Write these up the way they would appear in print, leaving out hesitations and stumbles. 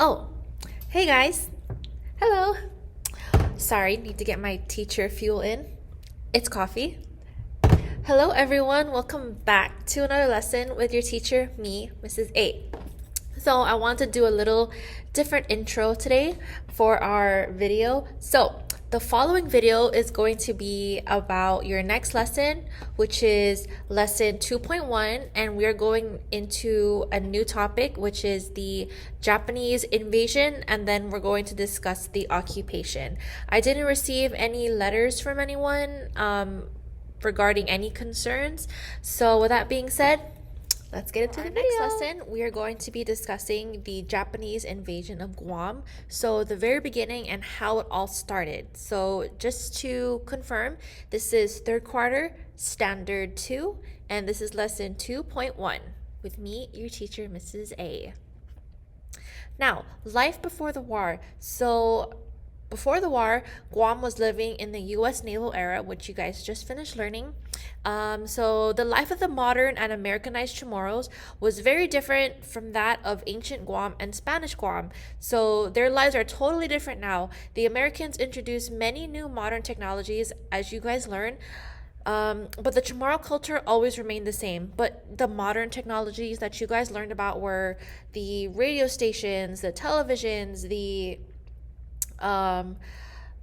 Oh, hey guys. Hello. Sorry, need to get my teacher fuel in. It's coffee. Hello everyone. Welcome back to another lesson with your teacher, me, Mrs. A. So, I want to do a little different intro today for our video. So, the following video is going to be about your next lesson, which is lesson 2.1, and we're going into a new topic, which is the Japanese invasion, and then we're going to discuss the occupation. I didn't receive any letters from anyone regarding any concerns. So, with that being said, let's get into the video. Next lesson, we are going to be discussing the Japanese invasion of Guam. So the very beginning and how it all started. So just to confirm, this is third quarter, standard 2, and this is lesson 2.1 with me, your teacher, Mrs. A. Now, life before the war. So before the war, Guam was living in the U.S. naval era, which you guys just finished learning. So the life of the modern and Americanized Chamorros was very different from that of ancient Guam and Spanish Guam. So their lives are totally different now. The Americans introduced many new modern technologies, as you guys learn. But the Chamorro culture always remained the same. But the modern technologies that you guys learned about were the radio stations, the televisions, um,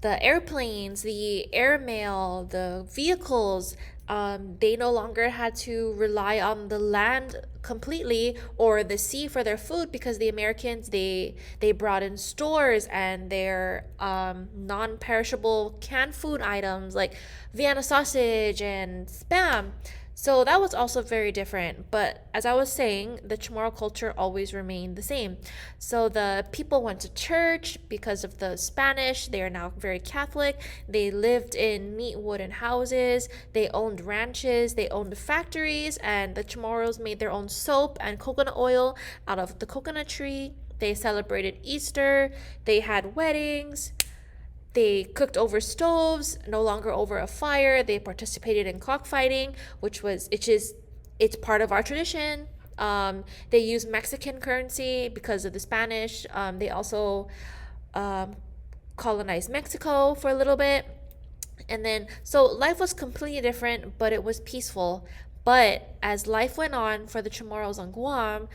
the airplanes, the airmail, the vehicles. They no longer had to rely on the land completely or the sea for their food because the Americans they brought in stores and their non-perishable canned food items like Vienna sausage and spam. So that was also very different. But as I was saying, the Chamorro culture always remained the same. So the people went to church because of the Spanish. They are now very Catholic. They lived in neat wooden houses. They owned ranches. They owned factories. And the Chamorros made their own soap and coconut oil out of the coconut tree. They celebrated Easter. They had weddings. They cooked over stoves, no longer over a fire. They participated in cockfighting, it's part of our tradition. They used Mexican currency because of the Spanish. They also um, colonized Mexico for a little bit. And then, so life was completely different, but it was peaceful. But as life went on for the Chamorros on Guam,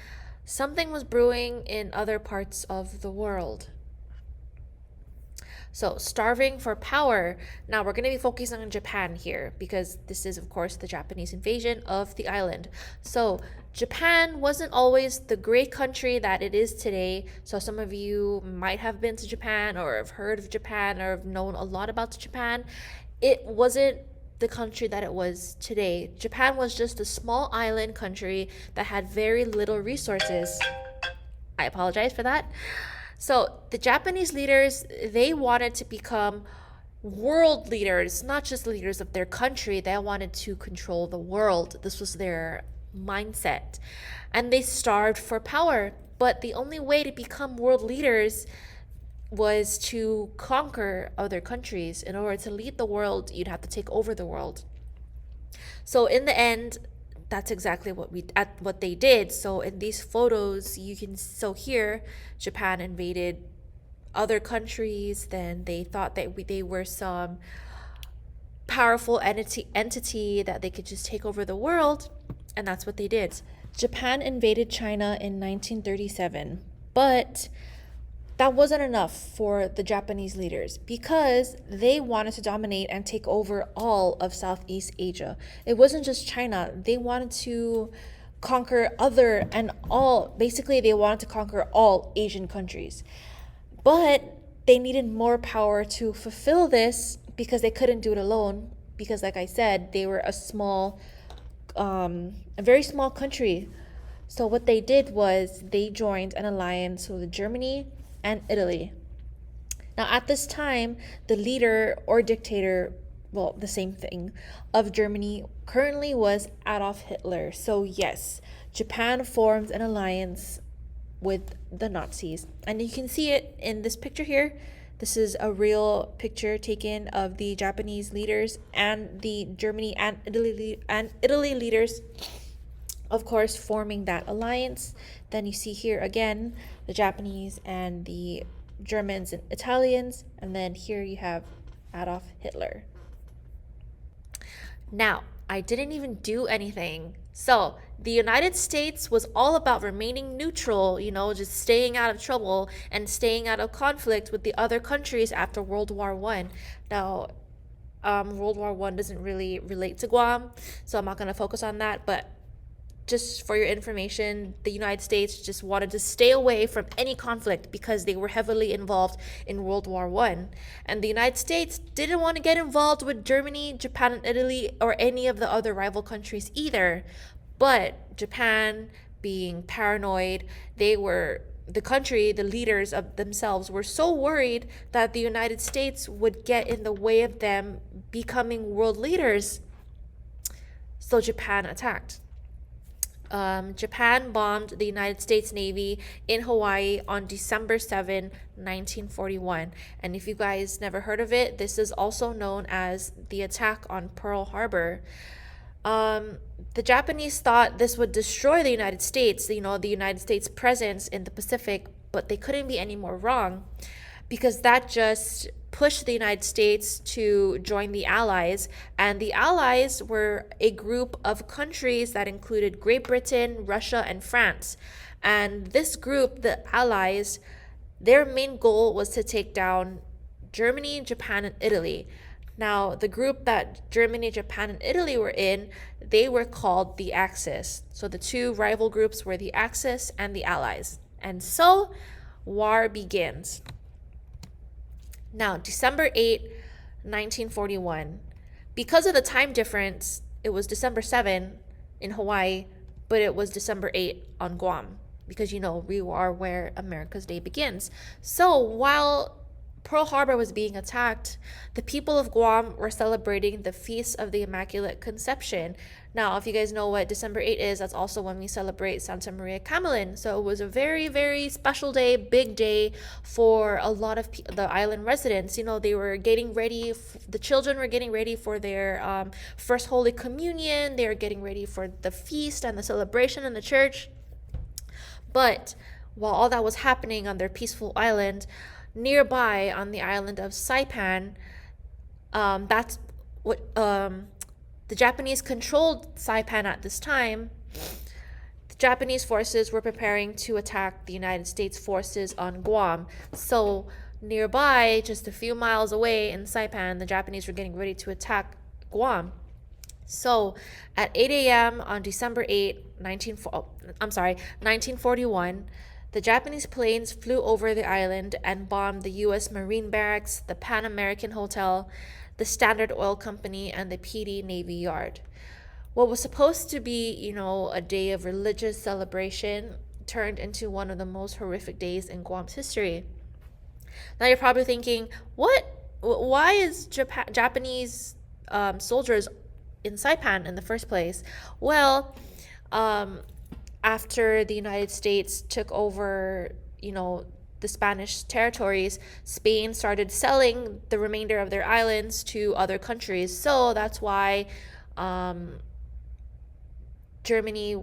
something was brewing in other parts of the world. So, starving for power. Now, we're going to be focusing on Japan here because this is, of course, the Japanese invasion of the island. So, Japan wasn't always the great country that it is today. So, some of you might have been to Japan or have heard of Japan or have known a lot about Japan. It wasn't the country that it was today. Japan was just a small island country that had very little resources. I apologize for that. So the Japanese leaders, they wanted to become world leaders, not just leaders of their country. They wanted to control the world. This was their mindset. And they starved for power. But the only way to become world leaders was to conquer other countries. In order to lead the world, you'd have to take over the world. So in the end, that's exactly what they did. So in these photos, here Japan invaded other countries. Then they thought that they were some powerful entity that they could just take over the world, and that's what they did. Japan invaded China in 1937, but that wasn't enough for the Japanese leaders because they wanted to dominate and take over all of Southeast Asia. It wasn't just China. They wanted to conquer they wanted to conquer all Asian countries. But they needed more power to fulfill this because they couldn't do it alone because like I said, they were a very small country. So what they did was they joined an alliance with Germany and Italy. Now, at this time, the leader or dictator, well, the same thing, of Germany currently was Adolf Hitler. So, yes, Japan formed an alliance with the Nazis. And you can see it in this picture here. This is a real picture taken of the Japanese leaders and the Germany and Italy leaders of course, forming that alliance. Then you see here again the Japanese and the Germans and Italians, and then here you have Adolf Hitler. Now, I didn't even do anything. So, the United States was all about remaining neutral, just staying out of trouble and staying out of conflict with the other countries after World War One. Now, World War One doesn't really relate to Guam, so I'm not going to focus on that. But just for your information, the United States just wanted to stay away from any conflict because they were heavily involved in World War One. And the United States didn't want to get involved with Germany, Japan, and Italy, or any of the other rival countries either. But Japan, being paranoid, the leaders of themselves were so worried that the United States would get in the way of them becoming world leaders. So Japan attacked. Japan bombed the United States Navy in Hawaii on December 7, 1941. And if you guys never heard of it, this is also known as the attack on Pearl Harbor. The Japanese thought this would destroy the United States, the United States' presence in the Pacific, but they couldn't be any more wrong, because that just pushed the United States to join the Allies. And the Allies were a group of countries that included Great Britain, Russia, and France. And this group, the Allies, their main goal was to take down Germany, Japan, and Italy. Now, the group that Germany, Japan, and Italy were in, they were called the Axis. So the two rival groups were the Axis and the Allies. And so, war begins. Now, December 8, 1941. Because of the time difference, it was December 7 in Hawaii, but it was December 8 on Guam. Because, we are where America's Day begins. So, while Pearl Harbor was being attacked, the people of Guam were celebrating the Feast of the Immaculate Conception. Now, if you guys know what December 8 is, that's also when we celebrate Santa Maria Camelin. So it was a very, very special day, big day for a lot of the island residents. They were getting ready, the children were getting ready for their first Holy Communion. They were getting ready for the feast and the celebration in the church. But while all that was happening on their peaceful island, nearby on the island of Saipan, that's what the Japanese controlled Saipan at this time. The Japanese forces were preparing to attack the United States forces on Guam. So nearby, just a few miles away in Saipan, the Japanese were getting ready to attack Guam. So at 8 a.m. on December 8, 1941, the Japanese planes flew over the island and bombed the U.S. Marine Barracks, the Pan American Hotel, the Standard Oil Company, and the PD Navy Yard. What was supposed to be, a day of religious celebration turned into one of the most horrific days in Guam's history. Now you're probably thinking, what? Why is Japanese soldiers in Saipan in the first place? Well, after the United States took over, the Spanish territories, Spain started selling the remainder of their islands to other countries. So that's why Germany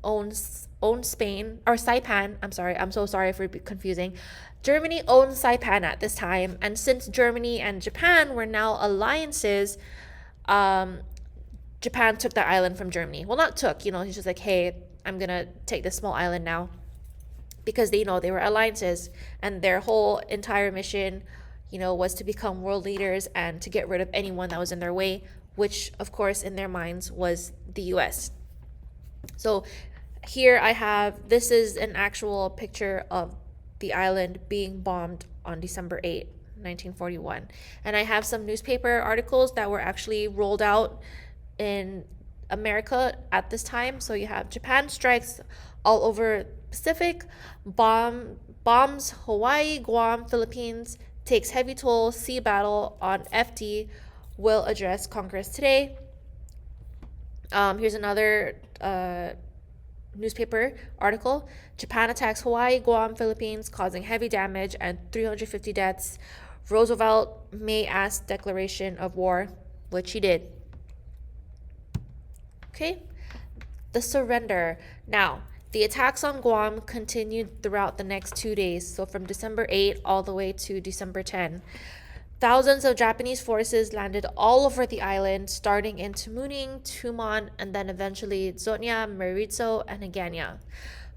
owns Spain, or Saipan. I'm so sorry for confusing. Germany owned Saipan at this time, and since Germany and Japan were now alliances, Japan took that island from Germany. Well, not took, he's just like, hey, I'm gonna take this small island now, because they were alliances, and their whole entire mission, was to become world leaders and to get rid of anyone that was in their way, which of course in their minds was the US. So here this is an actual picture of the island being bombed on December 8, 1941. And I have some newspaper articles that were actually rolled out in America at this time. So you have Japan strikes all over Pacific, bombs Hawaii, Guam, Philippines, takes heavy toll, sea battle on FD, will address Congress today. Here's another newspaper article. Japan attacks Hawaii, Guam, Philippines, causing heavy damage and 350 deaths. Roosevelt may ask declaration of war, which he did. Okay, The surrender. Now, the attacks on Guam continued throughout the next 2 days, so from December 8 all the way to December 10. Thousands of Japanese forces landed all over the island, starting in Tumuning, Tumon, and then eventually Zotnya, Maritso, and Aganya.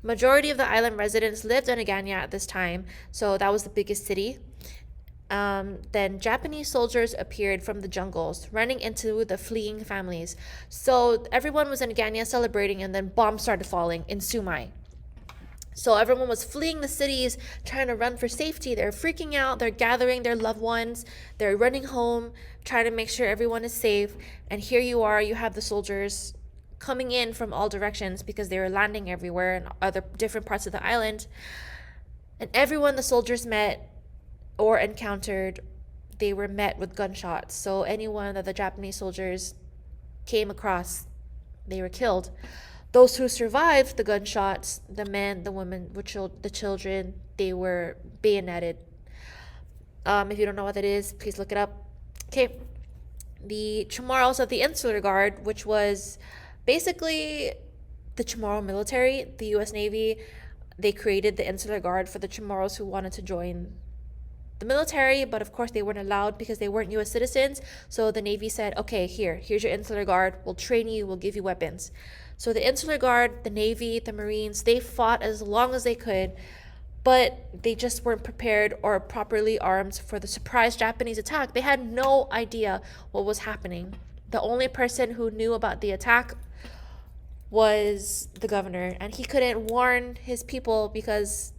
Majority of the island residents lived in Aganya at this time, so that was the biggest city. Then Japanese soldiers appeared from the jungles, running into the fleeing families. So everyone was in Aganya celebrating, and then bombs started falling in Sumai. So everyone was fleeing the cities, trying to run for safety. They're freaking out. They're gathering their loved ones. They're running home, trying to make sure everyone is safe. And here you are, you have the soldiers coming in from all directions because they were landing everywhere in other different parts of the island. And everyone the soldiers met or encountered, they were met with gunshots. So anyone that the Japanese soldiers came across, they were killed. Those who survived the gunshots, the men, the women, the children, they were bayoneted. If you don't know what that is, please look it up. Okay. The Chamorros of the Insular Guard, which was basically the Chamorro military, the U.S. Navy, they created the Insular Guard for the Chamorros who wanted to join the military, but of course they weren't allowed because they weren't U.S. citizens. So the Navy said, okay, here's your Insular Guard. We'll train you. We'll give you weapons. So the Insular Guard, the Navy, the Marines, they fought as long as they could, but they just weren't prepared or properly armed for the surprise Japanese attack. They had no idea what was happening. The only person who knew about the attack was the governor, and he couldn't warn his people because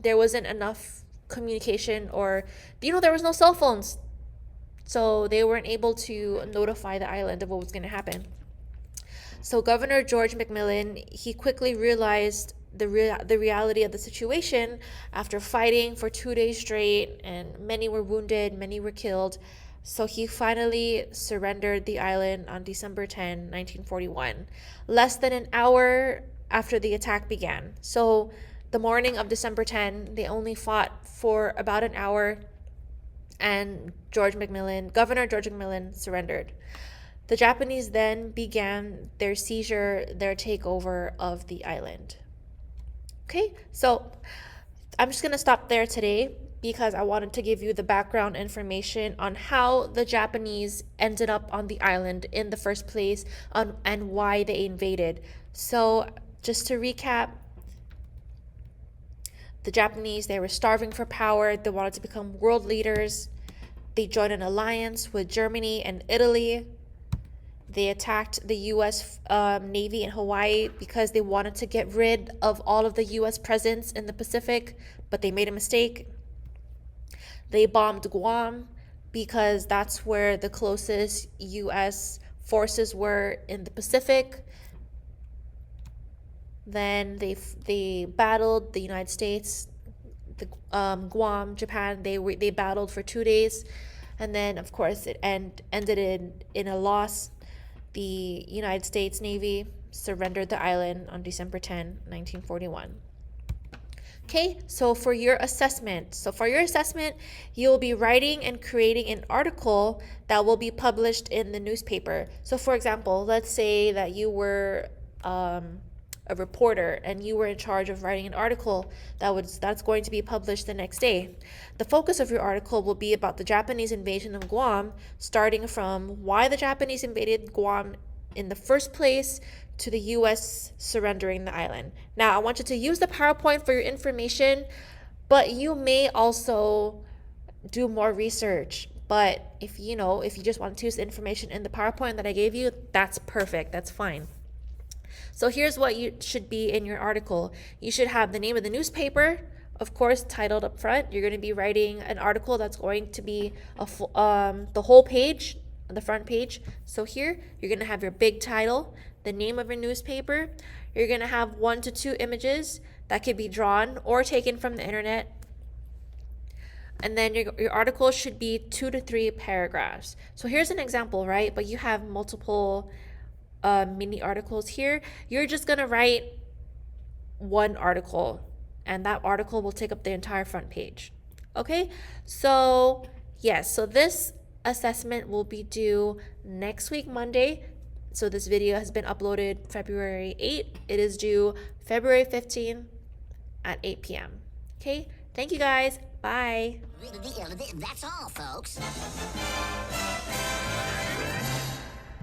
there wasn't enough communication, or there was no cell phones, so they weren't able to notify the island of what was going to happen. So Governor George McMillan, he quickly realized the reality of the situation after fighting for 2 days straight, and many were wounded, many were killed. So he finally surrendered the island on December 10, 1941, less than an hour after the attack began. So the morning of December 10, they only fought for about an hour, and Governor George McMillan surrendered. The Japanese then began their takeover of the island. Okay, so I'm just going to stop there today because I wanted to give you the background information on how the Japanese ended up on the island in the first place, and why they invaded. So just to recap, the Japanese, they were starving for power. They wanted to become world leaders. They joined an alliance with Germany and Italy. They attacked the U.S. Navy in Hawaii because they wanted to get rid of all of the U.S. presence in the Pacific, but they made a mistake. They bombed Guam because that's where the closest U.S. forces were in the Pacific. Then they battled the United States, Guam, Japan. They battled for 2 days, and then of course it ended in a loss. The United States Navy surrendered the island on December 10, 1941. Okay, so for your assessment, you'll be writing and creating an article that will be published in the newspaper. So for example, let's say that you were a reporter and you were in charge of writing an article that's going to be published the next day. The focus of your article will be about the Japanese invasion of Guam, starting from why the Japanese invaded Guam in the first place to the U.S. surrendering the island. Now, I want you to use the PowerPoint for your information, but you may also do more research. But if you just want to use the information in the PowerPoint that I gave you, that's perfect. That's fine. So here's what you should be in your article. You should have the name of the newspaper, of course, titled up front. You're going to be writing an article that's going to be the whole page, the front page. So here, you're going to have your big title, the name of your newspaper. You're going to have 1 to 2 images that could be drawn or taken from the internet. And then your article should be 2 to 3 paragraphs. So here's an example, right? But you have multiple mini articles here. You're just going to write one article, and that article will take up the entire front page. Okay? So, yes, so this assessment will be due next week, Monday. So this video has been uploaded February 8. It is due February 15 at 8 p.m. Okay, thank you guys. Bye. That's all, folks.